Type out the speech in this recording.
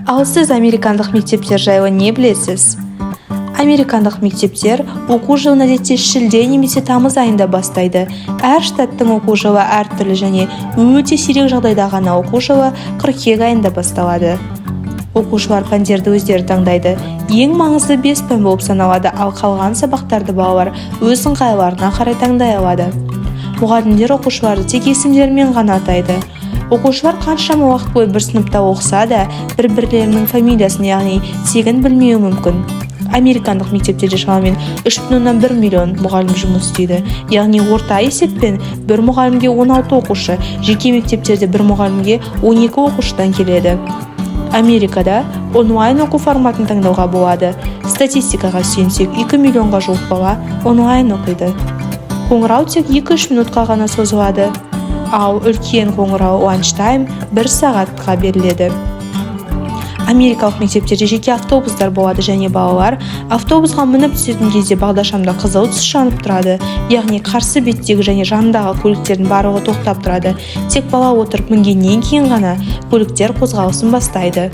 Ал сіз американдық мектептер жайлы не білесіз? Американдық мектептер оқу жылын әдетте шілде немесе тамыз айында бастайды. Әр штаттың оқу жылы әртүрлі және өте сирек жағдайда ғана оқу жылы қыркүйек айында басталады. Оқушылар пәндерді өздері таңдайды. Ең маңызды 5 пән болып саналады, ал қалған сабақтарды балалар өз ыңғайларына қарай таңдай алады. Мұғалімдер оқушыларды тек есімдерімен ғана атайды. Оқушылар қаншама уақыт бойы бір сыныпта оқыса да, бір-бірлерінің фамилиясын, яғни тегін білмеуі мүмкін. Американдық мектептерде шамамен 3,1 миллион мұғалім жұмыс істейді. Яғни орта есеппен бір мұғалімге 16 оқушы, жеке мектептерде бір мұғалімге 12 оқушыдан келеді. Америкада онлайн оқу форматын таңдауға болады. Статистикаға сүйенсек, 2 миллионға жуық бала онлайн оқиды. Қоңырау тек 2-3 минутқа ғана созылады, ал үлкен қоңырау ланчтайм 1 сағатқа беріледі. Америкалық мектептерде жеке автобустар болады және балалар автобусқа мініп түсетін кезде бағдаршамда қызыл түс жанып тұрады, яғни қарсы беттегі және жанындағы көліктердің барлығы тоқтап тұрады. Тек бала отырып мінгеннен кейін ғана көліктер қозғалысын бастайды.